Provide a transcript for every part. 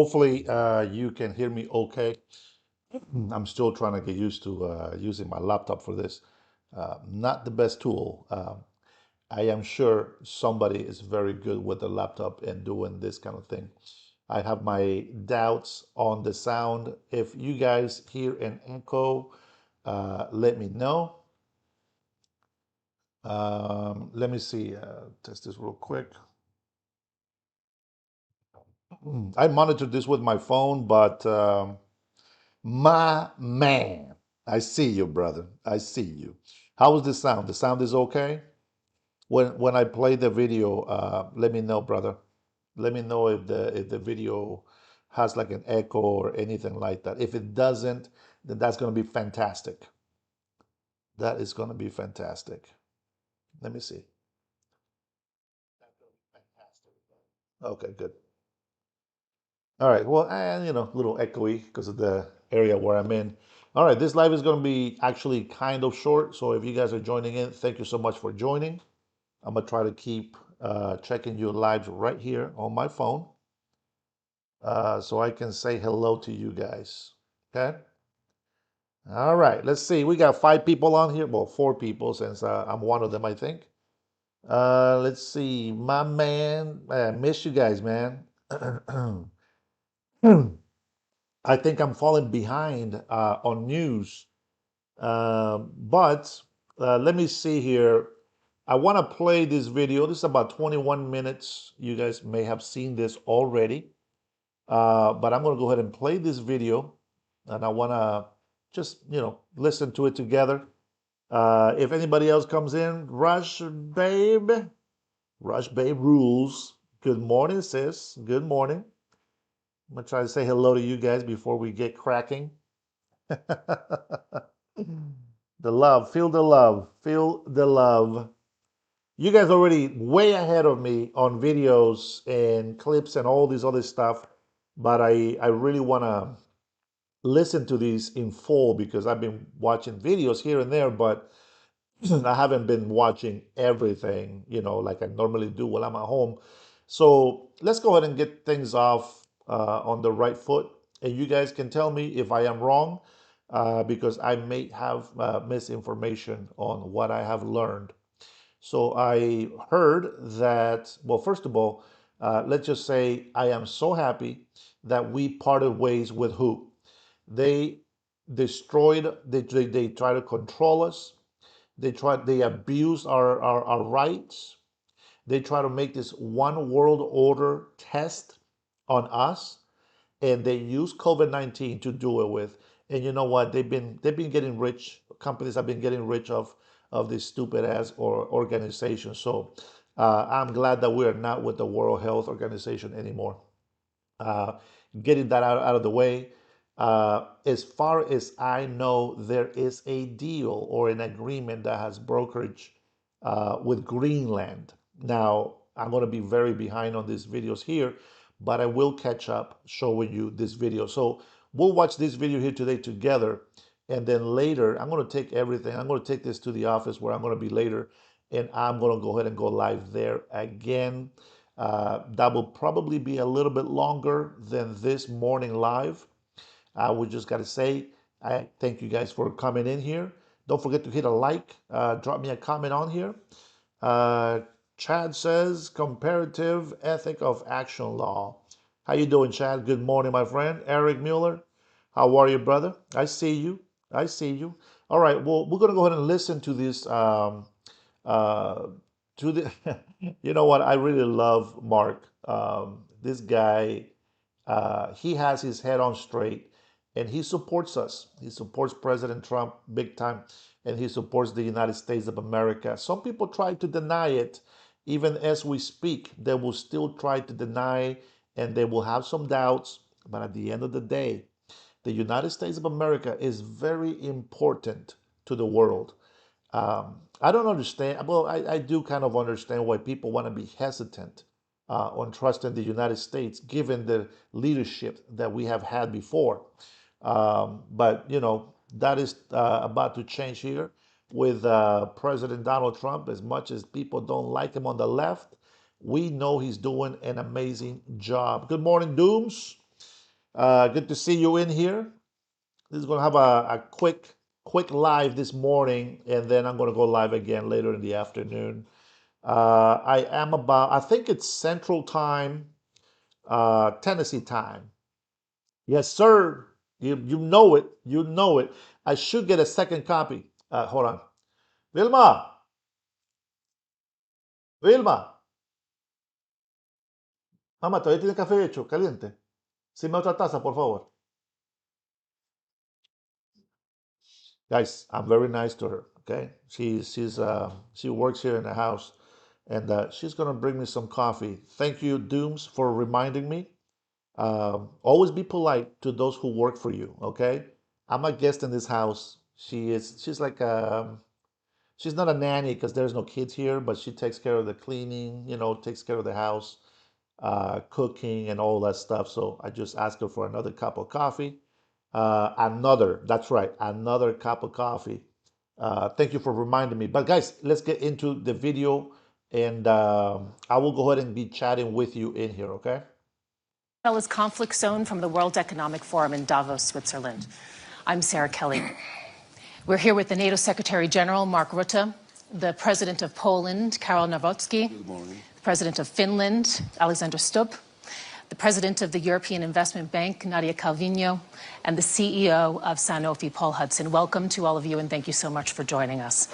Hopefully, you can hear me okay. I'm still trying to get used to using my laptop for this. Not the best tool. I am sure somebody is very good with the laptop and doing this kind of thing. I have my doubts on the sound. If you guys hear an echo, let me know. Let me see. Test this real quick. I monitored this with my phone, but my man, I see you, brother. I see you. How is the sound? The sound is okay? When I play the video, let me know, brother. Let me know if the video has like an echo or anything like that. If it doesn't, then that's gonna be fantastic. That is gonna be fantastic. Let me see. Okay, good. All right. Well, and a little echoey because of the area where I'm in. All right, this live is going to be actually kind of short. So if you guys are joining in, thank you so much for joining. I'm gonna try to keep checking your lives right here on my phone, so I can say hello to you guys. Okay. All right. Let's see. We got 5 people on here. Well, 4 people since I'm one of them, I think. Let's see. My man, I miss you guys, man. I think I'm falling behind on news. But let me see here. I want to play this video. This is about 21 minutes. You guys may have seen this already. But I'm going to go ahead and play this video. And I want to just, listen to it together. If anybody else comes in, Rush Babe. Rush Babe rules. Good morning, sis. Good morning. I'm going to try to say hello to you guys before we get cracking. The love, feel the love, feel the love. You guys already way ahead of me on videos and clips and all this other stuff, but I really want to listen to these in full because I've been watching videos here and there, but I haven't been watching everything, like I normally do while I'm at home. So let's go ahead and get things off on the right foot. And you guys can tell me if I am wrong, because I may have misinformation on what I have learned. So I heard that, well, first of all, let's just say I am so happy that we parted ways with who? They destroyed, they try to control us. They abuse our rights. They try to make this one world order test on us, and they use COVID-19 to do it with. And you know what? They've been getting rich. Companies have been getting rich of this stupid ass or organization. So I'm glad that we are not with the World Health Organization anymore. Uh, Getting that out of the way. As far as I know, there is a deal or an agreement that has brokerage with Greenland. Now, I'm going to be very behind on these videos here, but I will catch up showing you this video. So we'll watch this video here today together. And then later, I'm going to take everything. I'm going to take this to the office where I'm going to be later. And I'm going to go ahead and go live there again. That will probably be a little bit longer than this morning live. We just got to say, I thank you guys for coming in here. Don't forget to hit a like, drop me a comment on here. Uh, Chad says comparative ethic of action law. How you doing, Chad? Good morning, my friend. Eric Mueller, how are you, brother? I see you. I see you. All right. Well, we're gonna go ahead and listen to this. Uh, to the, you know what? I really love Mark. This guy, he has his head on straight, and he supports us. He supports President Trump big time, and he supports the United States of America. Some people try to deny it, even as we speak. They will still try to deny, and they will have some doubts. But at the end of the day, the United States of America is very important to the world. I don't understand. Well, I do kind of understand why people want to be hesitant on trusting the United States, given the leadership that we have had before. But that is about to change here with President Donald Trump. As much as people don't like him on the left, we know he's doing an amazing job. Good morning, Dooms. Good to see you in here. This is going to have a quick live this morning, and then I'm going to go live again later in the afternoon. I think it's Central Time, Tennessee time. Yes, sir. You know it. You know it. I should get a second copy. Hold on. Vilma, Vilma, mamá, todavía tiene café hecho, caliente. Sime otra taza, por favor. Guys, I'm very nice to her. Okay, she works here in the house, and she's gonna bring me some coffee. Thank you, Dooms, for reminding me. Always be polite to those who work for you. Okay, I'm a guest in this house. She's like she's not a nanny because there's no kids here, but she takes care of the cleaning. Takes care of the house, cooking, and all that stuff. So I just asked her for another cup of coffee. That's right, another cup of coffee. Thank you for reminding me. But guys, let's get into the video, and I will go ahead and be chatting with you in here, okay? Conflict zone from the World Economic Forum in Davos, Switzerland. I'm Sarah Kelly. We're here with the NATO Secretary General, Mark Rutte, the President of Poland, Karol Nawrocki, the President of Finland, Alexander Stubb, the President of the European Investment Bank, Nadia Calvino, and the CEO of Sanofi, Paul Hudson. Welcome to all of you, and thank you so much for joining us.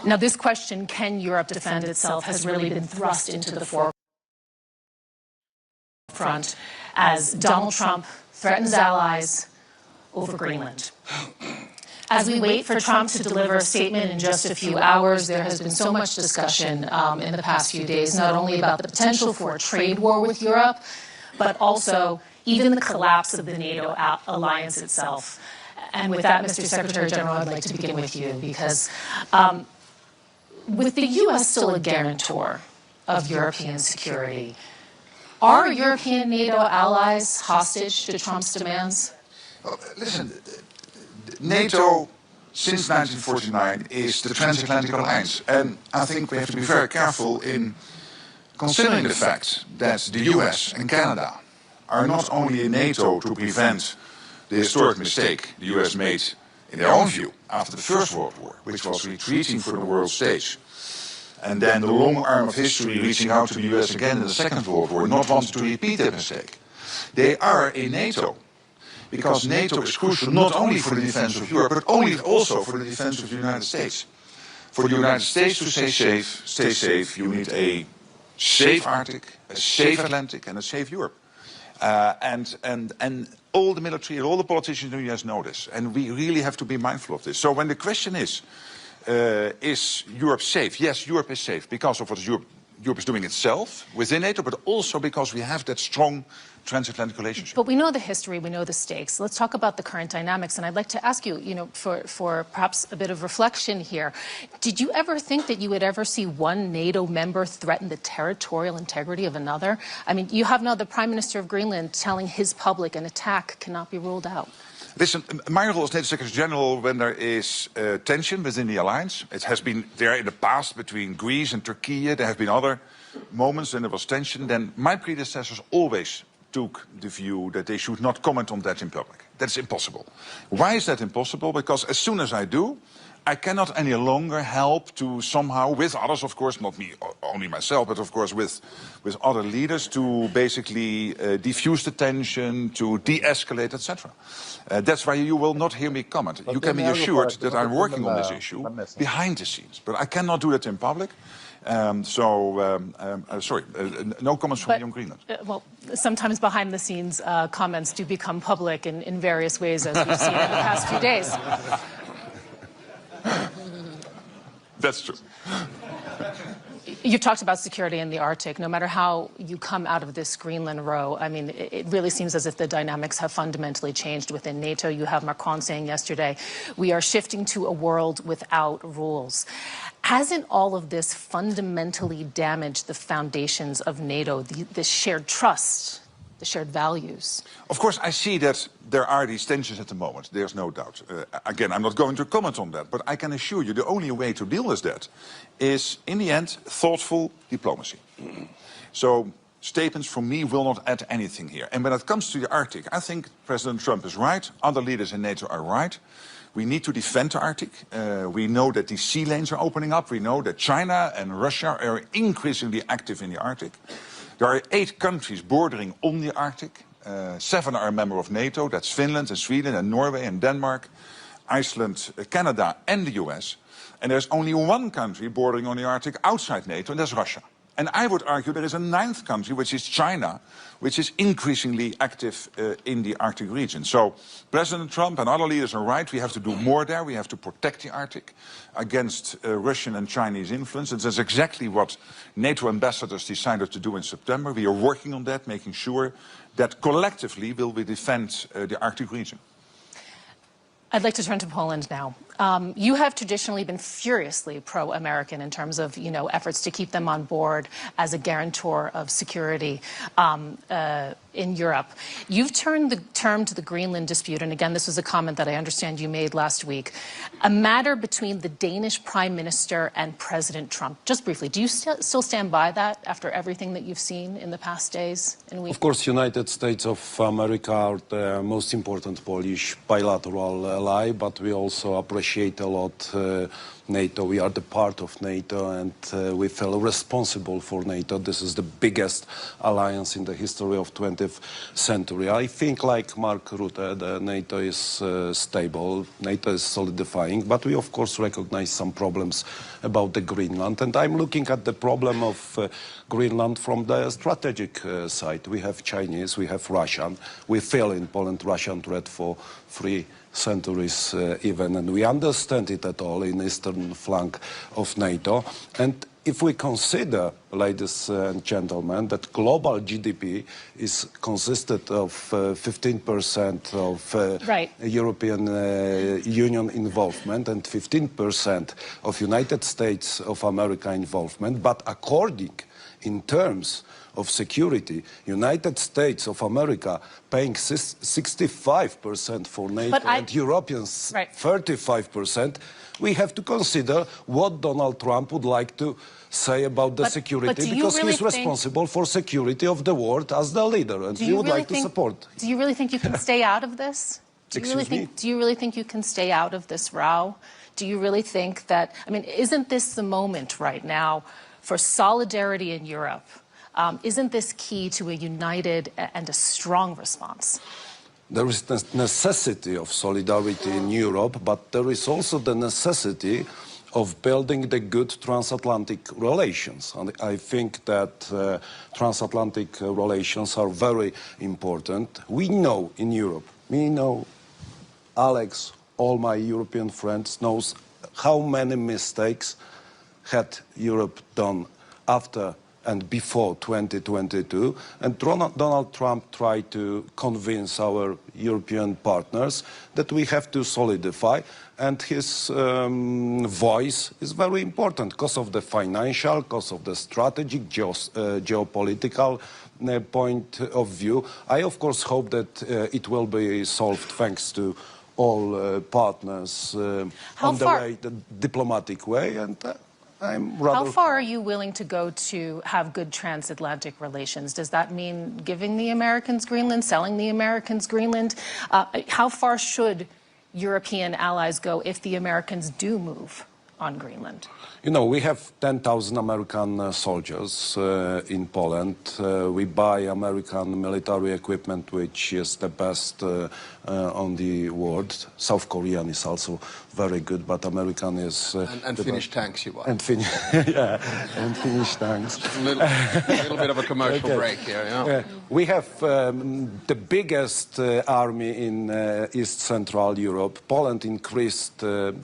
Now, this question, can Europe defend itself, has really been thrust into the forefront as Donald Trump threatens allies over Greenland. As we wait for Trump to deliver a statement in just a few hours, there has been so much discussion in the past few days, not only about the potential for a trade war with Europe, but also even the collapse of the NATO alliance itself. And with that, Mr. Secretary General, I'd like to begin with you, because with the U.S. still a guarantor of European security, are European NATO allies hostage to Trump's demands? Well, listen, NATO since 1949 is the transatlantic alliance, and I think we have to be very careful in considering the fact that the US and Canada are not only in NATO to prevent the historic mistake the US made in their own view after the First World War, which was retreating from the world stage, and then the long arm of history reaching out to the US again in the Second World War, not wanting to repeat that mistake. They are in NATO because NATO is crucial not only for the defense of Europe, but also for the defense of the United States. For the United States to stay safe, you need a safe Arctic, a safe Atlantic, and a safe Europe. And all the military and all the politicians in the US know this, and we really have to be mindful of this. So when the question is Europe safe? Yes, Europe is safe because of what Europe is doing itself within NATO, but also because we have that strong transatlantic relationship. But we know the history, we know the stakes. Let's talk about the current dynamics, and I'd like to ask you, for perhaps a bit of reflection here. Did you ever think that you would ever see one NATO member threaten the territorial integrity of another? I mean, you have now the Prime Minister of Greenland telling his public an attack cannot be ruled out. Listen, my role as NATO Secretary General, when there is tension within the alliance, it has been there in the past between Greece and Turkey, there have been other moments when there was tension, then my predecessors always took the view that they should not comment on that in public. That's impossible. Why is that impossible? Because as soon as I do, I cannot any longer help to somehow, with others of course, not me, only myself, but of course with other leaders, to basically diffuse the tension, to de-escalate, etc. That's why you will not hear me comment. You can be assured that I'm working on this issue behind the scenes, but I cannot do that in public. Sorry, no comments from me on Greenland. Well, sometimes behind the scenes comments do become public in various ways, as we've seen in the past few days. That's true. You've talked about security in the Arctic. No matter how you come out of this Greenland row, I mean, it really seems as if the dynamics have fundamentally changed within NATO. You have Macron saying yesterday, we are shifting to a world without rules. Hasn't all of this fundamentally damaged the foundations of NATO, the shared trust, the shared values? Of course, I see that there are these tensions at the moment. There's no doubt. Again, I'm not going to comment on that, but I can assure you the only way to deal with that is, in the end, thoughtful diplomacy. So statements from me will not add anything here. And when it comes to the Arctic, I think President Trump is right. Other leaders in NATO are right. We need to defend the Arctic. We know that the sea lanes are opening up. We know that China and Russia are increasingly active in the Arctic. There are 8 countries bordering on the Arctic. 7 are a member of NATO. That's Finland and Sweden and Norway and Denmark, Iceland, Canada and the US. And there's only 1 country bordering on the Arctic outside NATO, and that's Russia. And I would argue there is a 9th country, which is China, which is increasingly active in the Arctic region. So President Trump and other leaders are right. We have to do more there. We have to protect the Arctic against Russian and Chinese influence. And that's exactly what NATO ambassadors decided to do in September. We are working on that, making sure that collectively we will defend the Arctic region. I'd like to turn to Poland now. You have traditionally been furiously pro-American in terms of, efforts to keep them on board as a guarantor of security in Europe. You've turned the term to the Greenland dispute, and again, this was a comment that I understand you made last week, a matter between the Danish Prime Minister and President Trump. Just briefly, do you still stand by that after everything that you've seen in the past days and weeks? Of course, United States of America are the most important Polish bilateral ally, but we also appreciate a lot NATO. We are the part of NATO, and we feel responsible for NATO. This is the biggest alliance in the history of 20th century. I think, like Mark Rutte, the NATO is stable, NATO is solidifying, but we of course recognize some problems about the Greenland. And I'm looking at the problem of Greenland from the strategic side. We have Chinese, we have Russian. We feel in Poland Russian threat for 3 centuries even, and we understand it at all in eastern flank of NATO. And if we consider, ladies and gentlemen, that global GDP is consisted of 15% of right. European Union involvement and 15% of United States of America involvement, but according in terms of security, United States of America paying 65% for NATO and Europeans 35%, we have to consider what Donald Trump would like to say about the security, because he's responsible for security of the world as the leader, and he would like to support. Do you really think you can stay out of this? Do you really think you can stay out of this row? Do you really think that, isn't this the moment right now for solidarity in Europe? Isn't this key to a united and a strong response? There is the necessity of solidarity in Europe, but there is also the necessity of building the good transatlantic relations. And I think that transatlantic relations are very important. We know in Europe, me know, Alex, all my European friends knows how many mistakes had Europe done after and before 2022, and Donald Trump tried to convince our European partners that we have to solidify, and his voice is very important because of the financial, because of the strategic, geopolitical point of view. I, of course, hope that it will be solved thanks to all partners on the diplomatic way, and how far are you willing to go to have good transatlantic relations? Does that mean giving the Americans Greenland, selling the Americans Greenland? How far should European allies go if the Americans do move on Greenland? You know, we have 10,000 American soldiers in Poland. We buy American military equipment, which is the best on the world. South Korean is also very good, but American is... and Finnish tanks you buy. And and Finnish tanks. A little bit of a commercial break here, yeah. We have the biggest army in East Central Europe. Poland increased the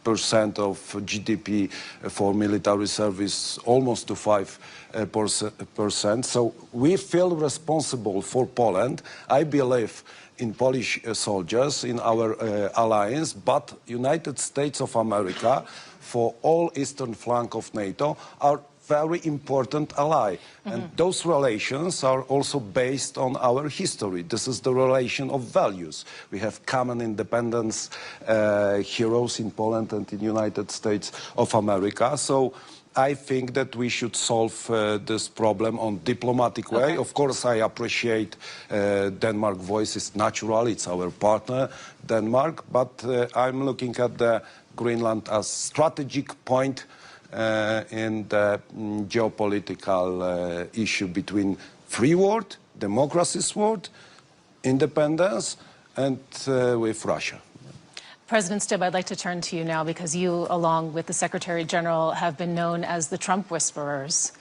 percent of GDP for military service almost to 5%. So we feel responsible for Poland. I believe in Polish soldiers, in our alliance, but United States of America, for all eastern flank of NATO, are very important ally. And those relations are also based on our history. This is the relation of values. We have common independence heroes in Poland and in United States of America. So I think that we should solve this problem on diplomatic way. Okay. Of course, I appreciate Denmark voice is natural. It's our partner, Denmark. But I'm looking at the Greenland as strategic point in the geopolitical issue between free world, democracy's world, independence, and with Russia. President Stubb, I'd like to turn to you now because you, along with the Secretary General, have been known as the Trump whisperers.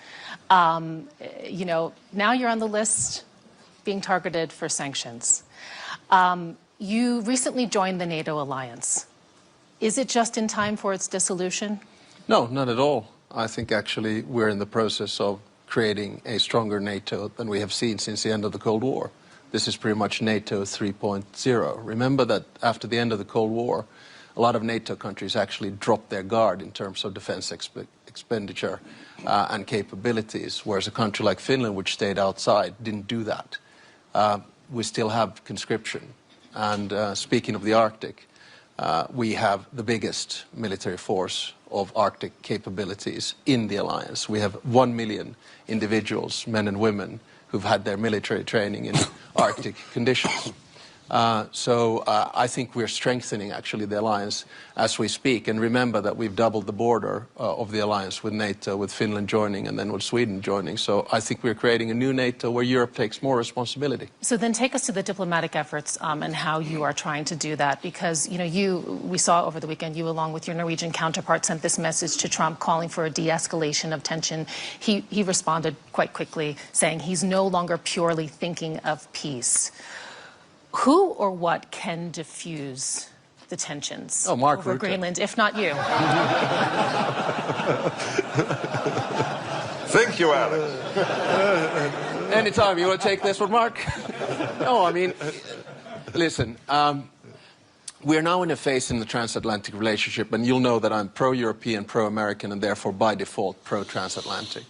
You know, now you're on the list being targeted for sanctions. You recently joined the NATO alliance. Is it just in time for its dissolution? No, not at all. I think actually we're in the process of creating a stronger NATO than we have seen since the end of the Cold War. This is pretty much NATO 3.0. Remember that after the end of the Cold War, a lot of NATO countries actually dropped their guard in terms of defense expenditure and capabilities, whereas a country like Finland, which stayed outside, didn't do that. We still have conscription. And speaking of the Arctic, we have the biggest military force of Arctic capabilities in the alliance. We have 1 million individuals, men and women, who've had their military training in Arctic conditions. So I think we're strengthening actually the alliance as we speak. And remember that we've doubled the border of the alliance with NATO, with Finland joining and then with Sweden joining. So I think we're creating a new NATO where Europe takes more responsibility. So then take us to the diplomatic efforts and how you are trying to do that. Because, you know, we saw over the weekend, you along with your Norwegian counterpart sent this message to Trump calling for a de-escalation of tension. He responded quite quickly saying he's no longer purely thinking of peace. Who or what can diffuse the tensions over Greenland, if not you? Thank you, Alex. Anytime. You want to take this one, Mark? No, I mean, listen, we're now in a phase in the transatlantic relationship, and you'll know that I'm pro-European, pro-American, and therefore by default pro-transatlantic.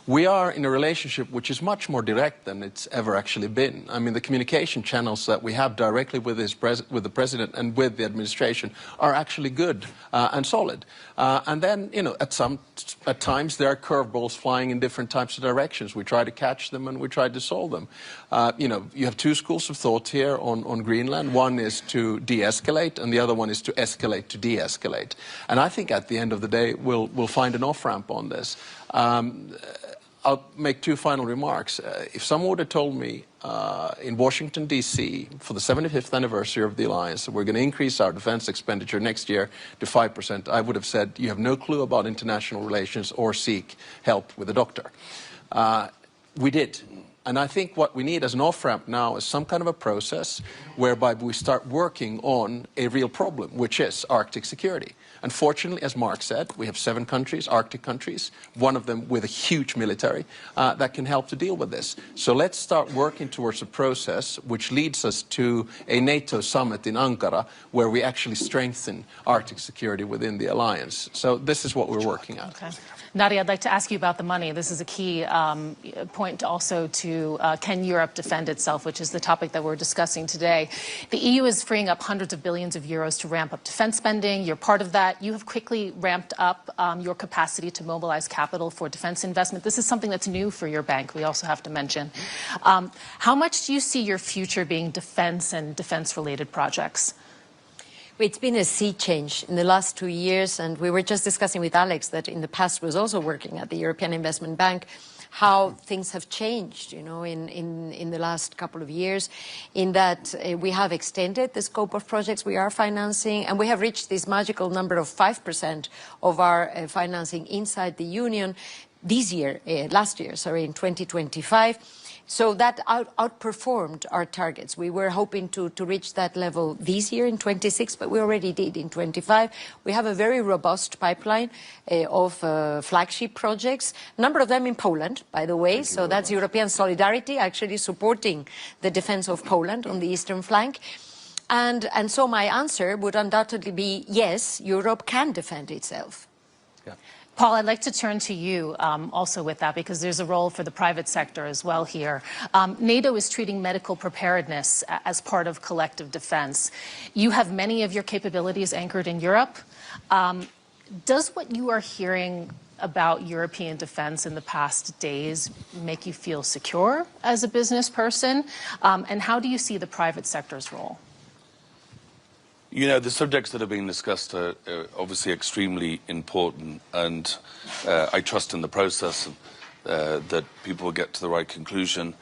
We are in a relationship which is much more direct than it's ever actually been. I mean, the communication channels that we have directly with the president and with the administration are actually good and solid. And then, you know, at times there are curveballs flying in different types of directions. We try to catch them and we try to solve them. You know, you have two schools of thought here on Greenland. One is to de-escalate, and the other one is to escalate to de-escalate. And I think at the end of the day, we'll find an off-ramp on this. I'll make two final remarks. If someone would have told me in Washington, D.C., for the 75th anniversary of the alliance, that we're going to increase our defense expenditure next year to 5%, I would have said, you have no clue about international relations or seek help with a doctor. We did. And I think what we need as an off-ramp now is some kind of a process whereby we start working on a real problem, which is Arctic security. Unfortunately, as Mark said, we have 7 countries, Arctic countries, one of them with a huge military that can help to deal with this. So let's start working towards a process which leads us to a NATO summit in Ankara where we actually strengthen Arctic security within the alliance. So this is what we're working at. Okay. Nadia, I'd like to ask you about the money. This is a key point also to can Europe defend itself, which is the topic that we're discussing today. The EU is freeing up hundreds of billions of euros to ramp up defense spending. You're part of that. You have quickly ramped up your capacity to mobilize capital for defense investment. This is something that's new for your bank, we also have to mention. How much do you see your future being defense and defense-related projects? It's been a sea change in the last 2 years, and we were just discussing with Alex that in the past was also working at the European Investment Bank, how things have changed, you know, in the last couple of years, in that we have extended the scope of projects we are financing, and we have reached this magical number of 5% of our financing inside the Union this year, last year, sorry, in 2025. So that outperformed our targets. We were hoping to reach that level this year in 26, but we already did in 25. We have a very robust pipeline of flagship projects, a number of them in Poland, by the way. So that's European solidarity, actually supporting the defense of Poland on the eastern flank. And so my answer would undoubtedly be, yes, Europe can defend itself. Yeah. Paul, I'd like to turn to you also with that, because there's a role for the private sector as well here. NATO is treating medical preparedness as part of collective defense. You have many of your capabilities anchored in Europe. Does what you are hearing about European defense in the past days make you feel secure as a business person? And how do you see the private sector's role? You know, the subjects that are being discussed are obviously extremely important, and I trust in the process that people will get to the right conclusion.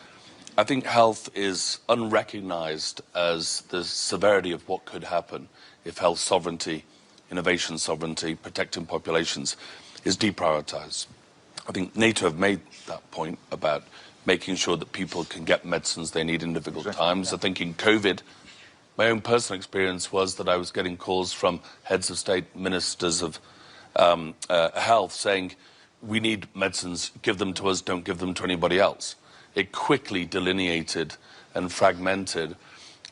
I think health is unrecognized as the severity of what could happen if health sovereignty, innovation sovereignty, protecting populations is deprioritized. I think NATO have made that point about making sure that people can get medicines they need in difficult times. I think in COVID, my own personal experience was that I was getting calls from heads of state, ministers of health saying, we need medicines, give them to us, don't give them to anybody else. It quickly delineated and fragmented,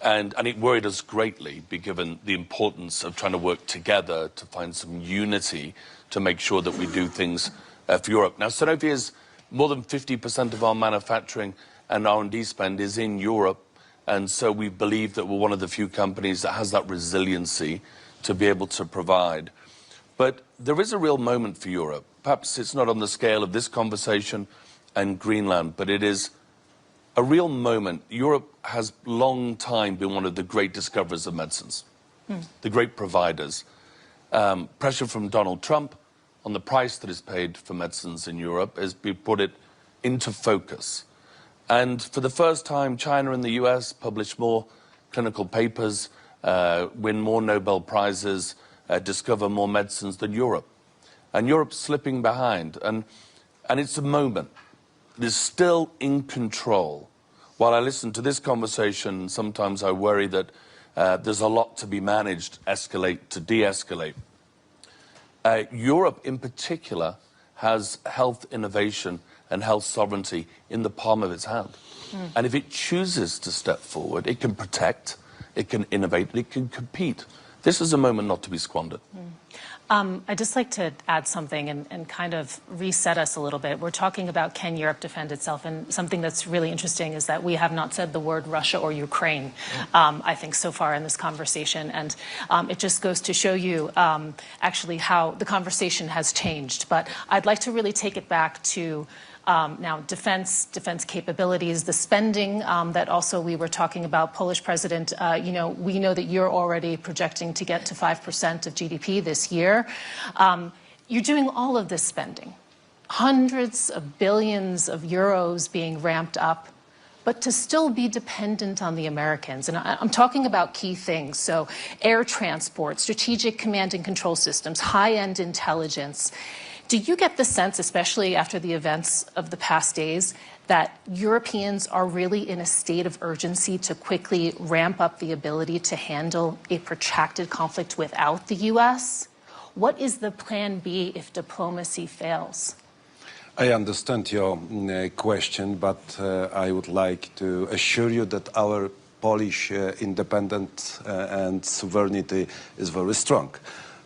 and it worried us greatly, given the importance of trying to work together to find some unity to make sure that we do things for Europe. Now, Sanofi is more than 50% of our manufacturing and R&D spend is in Europe, and so we believe that we're one of the few companies that has that resiliency to be able to provide. But there is a real moment for Europe. Perhaps it's not on the scale of this conversation and Greenland, but it is a real moment. Europe has long time been one of the great discoverers of medicines, the great providers. Pressure from Donald Trump on the price that is paid for medicines in Europe has put it into focus. And for the first time, China and the US publish more clinical papers, win more Nobel Prizes, discover more medicines than Europe. And Europe's slipping behind. And it's a moment. It is still in control. While I listen to this conversation, sometimes I worry that there's a lot to be managed, escalate to de-escalate. Europe, in particular, has health innovation and health sovereignty in the palm of its hand. And if it chooses to step forward, it can protect, it can innovate, it can compete. This is a moment not to be squandered. I'd just like to add something and kind of reset us a little bit. We're talking about can Europe defend itself, and something that's really interesting is that we have not said the word Russia or Ukraine, I think, so far in this conversation. And it just goes to show you actually how the conversation has changed. But I'd like to really take it back to now defense capabilities, the spending that also we were talking about. Polish president, we know that you're already projecting to get to 5% of GDP this year. You're doing all of this spending, hundreds of billions of euros being ramped up, but to still be dependent on the Americans. And I'm talking about key things. So air transport, strategic command and control systems, high-end intelligence. Do you get the sense, especially after the events of the past days, that Europeans are really in a state of urgency to quickly ramp up the ability to handle a protracted conflict without the U.S.? What is the plan B if diplomacy fails? I understand your question, but I would like to assure you that our Polish independence and sovereignty is very strong.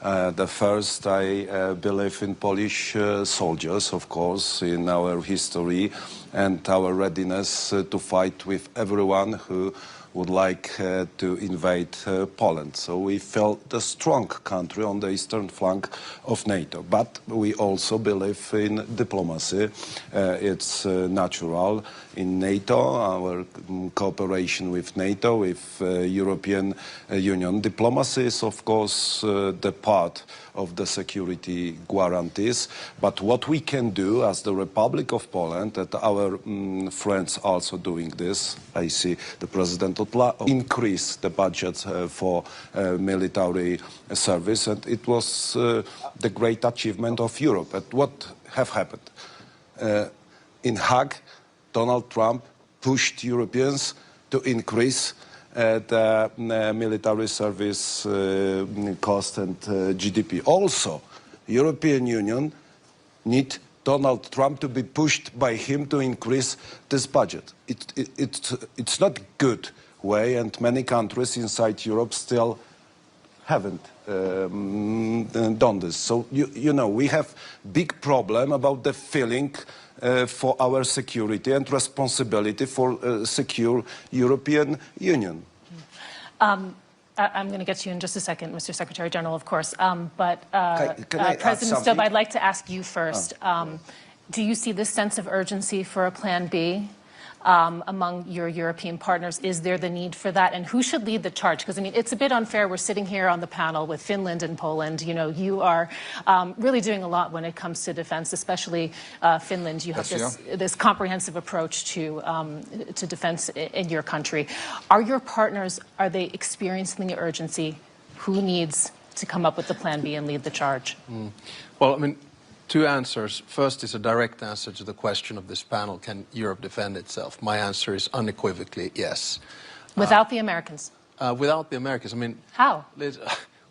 The first, I believe in Polish soldiers, of course, in our history and our readiness to fight with everyone who would like to invade Poland. So we felt a strong country on the eastern flank of NATO. But we also believe in diplomacy. It's natural in NATO, our cooperation with NATO, with European Union. Diplomacy is, of course, the part of the security guarantees. But what we can do as the Republic of Poland, that our friends also doing this, I see the President increase the budget for military service, and it was the great achievement of Europe. But what have happened? In Hague, Donald Trump pushed Europeans to increase the military service cost and GDP. Also, European Union need Donald Trump to be pushed by him to increase this budget. It's not good way, and many countries inside Europe still haven't done this. So, you know, we have big problem about the feeling for our security and responsibility for secure European Union. I'm going to get to you in just a second, Mr. Secretary General, of course. But Can I add President Stubb, something? I'd like to ask you first. Do you see this sense of urgency for a Plan B among your European partners? Is there the need for that? And who should lead the charge? Because, I mean, it's a bit unfair. We're sitting here on the panel with Finland and Poland. You know, you are really doing a lot when it comes to defense, especially Finland. You have this comprehensive approach to defense in your country. Are your partners, are they experiencing the urgency? Who needs to come up with the Plan B and lead the charge? Well, I mean, two answers. First is a direct answer to the question of this panel: can Europe defend itself? My answer is unequivocally yes. Without the Americans? Without the Americans, I mean... How?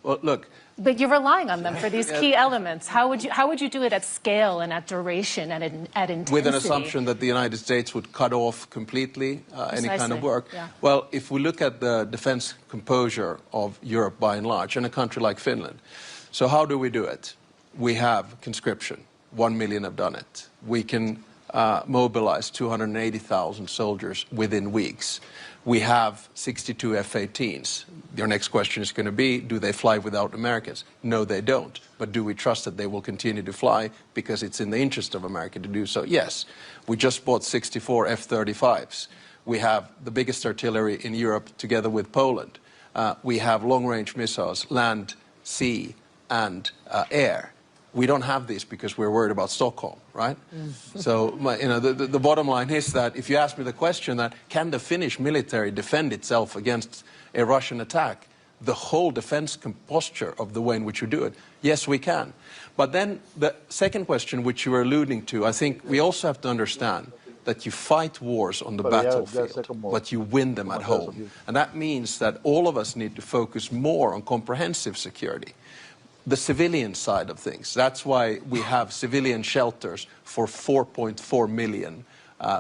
Well, look... But you're relying on them for these key elements. How would you do it at scale and at duration and at intensity? With an assumption that the United States would cut off completely any kind of work. Yeah. Well, if we look at the defense composure of Europe by and large, and a country like Finland, so how do we do it? We have conscription. 1 million have done it. We can mobilize 280,000 soldiers within weeks. We have 62 F-18s. Your next question is going to be, do they fly without Americans? No, they don't. But do we trust that they will continue to fly because it's in the interest of America to do so? Yes. We just bought 64 F-35s. We have the biggest artillery in Europe together with Poland. We have long-range missiles, land, sea, and air. We don't have this because we're worried about Stockholm, right? So, the bottom line is that if you ask me the question that can the Finnish military defend itself against a Russian attack, the whole defense posture of the way in which you do it, yes, we can. But then the second question, which you were alluding to, I think we also have to understand that you fight wars on the battlefield, but you win them at home. And that means that all of us need to focus more on comprehensive security. The civilian side of things. That's why we have civilian shelters for 4.4 million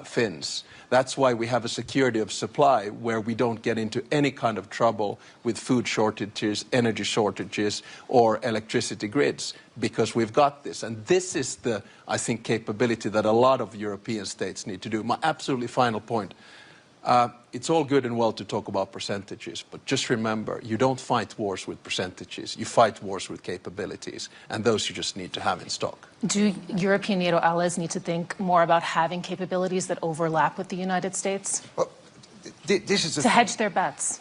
Finns. That's why we have a security of supply where we don't get into any kind of trouble with food shortages, energy shortages, or electricity grids, because we've got this. And this is the, I think, capability that a lot of European states need to do. My absolutely final point. It's all good and well to talk about percentages, but just remember, you don't fight wars with percentages. You fight wars with capabilities, and those you just need to have in stock. Do European NATO allies need to think more about having capabilities that overlap with the United States? Well, this is to hedge their bets?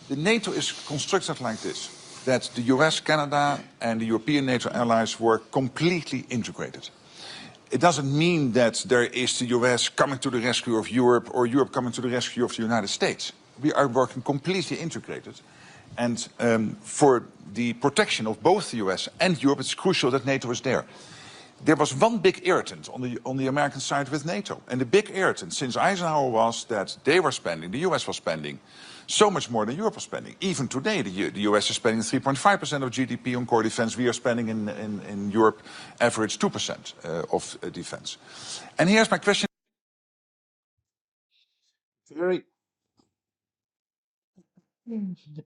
The NATO is constructed like this, that the US, Canada, and the European NATO allies were completely integrated. It doesn't mean that there is the US coming to the rescue of Europe or Europe coming to the rescue of the United States. We are working completely integrated. And for the protection of both the US and Europe, it's crucial that NATO is there. There was one big irritant on the American side with NATO. And the big irritant since Eisenhower was that they were spending, the US was spending, so much more than Europe was spending. Even today, the US is spending 3.5% of GDP on core defense. We are spending in Europe average 2% of defense. And here's my question.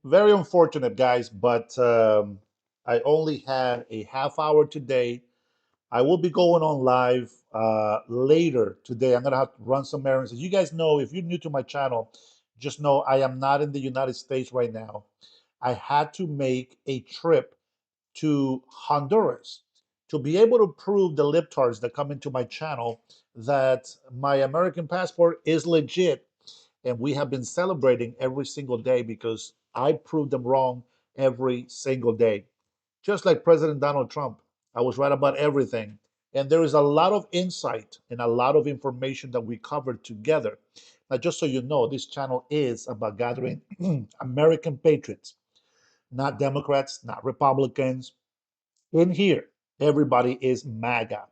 Very unfortunate, guys, but I only had a half hour today. I will be going on live later today. I'm gonna have to run some errands. As you guys know, if you're new to my channel, just know I am not in the United States right now. I had to make a trip to Honduras to be able to prove the libtards that come into my channel that my American passport is legit. And we have been celebrating every single day because I proved them wrong every single day. Just like President Donald Trump, I was right about everything. And there is a lot of insight and a lot of information that we covered together. Now, just so you know, this channel is about gathering American patriots, not Democrats, not Republicans. In here, everybody is MAGA.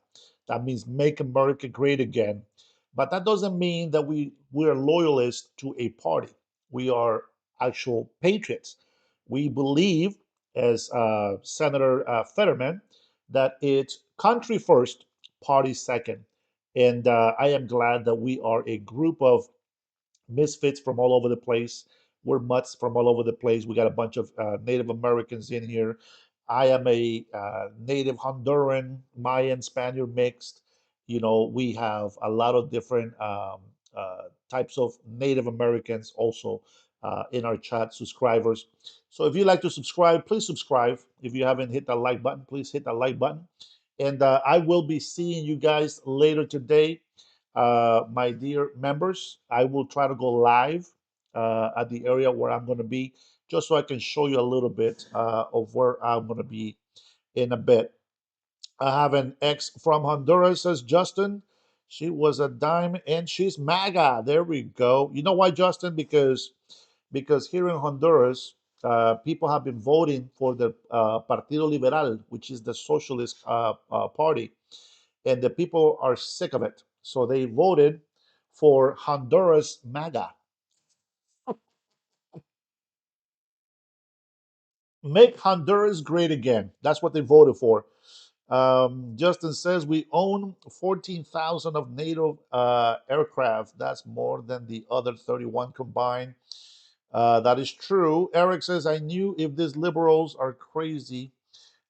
That means make America great again. But that doesn't mean that we're loyalists to a party. We are actual patriots. We believe, as Senator Fetterman, that it's country first, party second. And I am glad that we are a group of misfits from all over the place. We're mutts from all over the place. We got a bunch of Native Americans in here. I am a native Honduran, Mayan, Spaniard mixed. You know, we have a lot of different types of Native Americans also in our chat, subscribers. So if you'd like to subscribe, please subscribe. If you haven't hit that like button, please hit that like button. And I will be seeing you guys later today, my dear members. I will try to go live at the area where I'm going to be, just so I can show you a little bit of where I'm going to be in a bit. I have an ex from Honduras, says Justin. She was a dime and she's MAGA. There we go. You know why, Justin? Because here in Honduras, people have been voting for the Partido Liberal, which is the socialist party, and the people are sick of it. So they voted for Honduras MAGA. Make Honduras great again. That's what they voted for. Justin says we own 14,000 of NATO aircraft. That's more than the other 31 combined. That is true. Eric says, I knew if these liberals are crazy.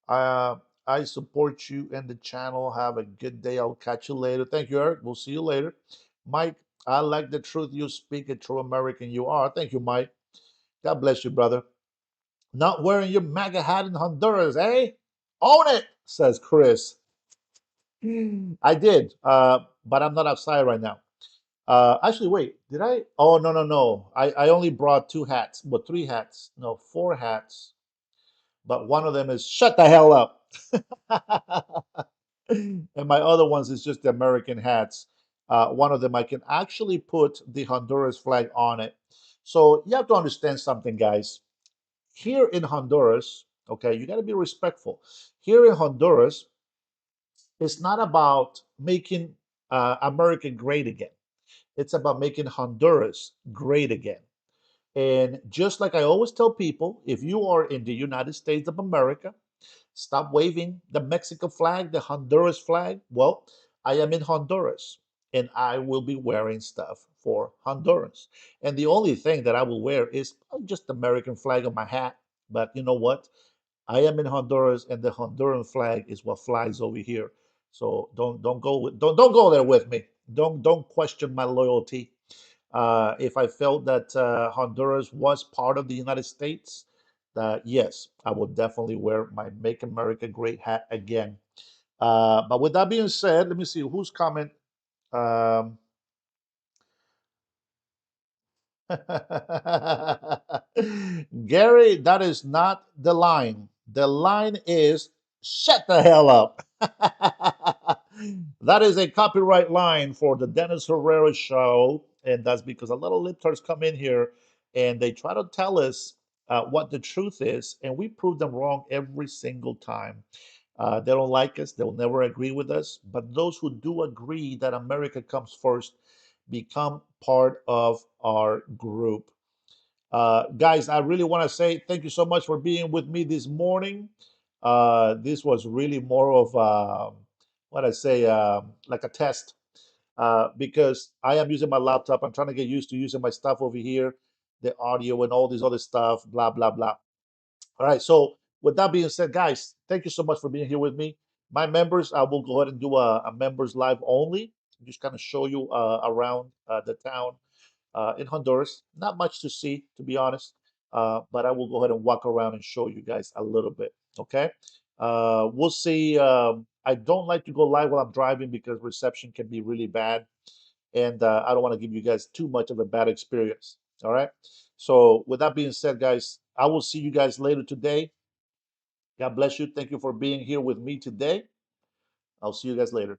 Uh, I support you and the channel. Have a good day. I'll catch you later. Thank you, Eric. We'll see you later. Mike, I like the truth you speak. A true American you are. Thank you, Mike. God bless you, brother. Not wearing your MAGA hat in Honduras, eh? Own it, says Chris. I did, but I'm not outside right now. Actually, wait, did I? Oh, no, no, no. I only brought two hats, but three hats. No, four hats. But one of them is shut the hell up. And my other ones is just the American hats. One of them I can actually put the Honduras flag on it. So you have to understand something, guys. Here in Honduras, okay, you got to be respectful. Here in Honduras, it's not about making America great again. It's about making Honduras great again. And just like I always tell people, if you are in the United States of America, stop waving the Mexican flag, the Honduras flag. Well, I am in Honduras and I will be wearing stuff for Honduras. And the only thing that I will wear is just the American flag on my hat. But you know what? I am in Honduras and the Honduran flag is what flies over here. So don't go there with me. Don't question my loyalty. If I felt that Honduras was part of the United States, yes, I will definitely wear my Make America Great hat again. But with that being said, let me see who's comment. Um, Gary, that is not the line. The line is shut the hell up. That is a copyright line for the Dennis Herrera show. And that's because a lot of libtards come in here and they try to tell us what the truth is. And we prove them wrong every single time. They don't like us, they'll never agree with us. But those who do agree that America comes first become part of our group. Guys, I really want to say thank you so much for being with me this morning. This was really more of what I say, like a test, because I am using my laptop. I'm trying to get used to using my stuff over here, the audio and all this other stuff, blah, blah, blah. All right. So with that being said, guys, thank you so much for being here with me. My members, I will go ahead and do a members live only, just kind of show you around the town in Honduras. Not much to see, to be honest, but I will go ahead and walk around and show you guys a little bit. Okay. We'll see. I don't like to go live while I'm driving because reception can be really bad, and I don't want to give you guys too much of a bad experience. All right. So with that being said, guys, I will see you guys later today. God bless you. Thank you for being here with me today. I'll see you guys later.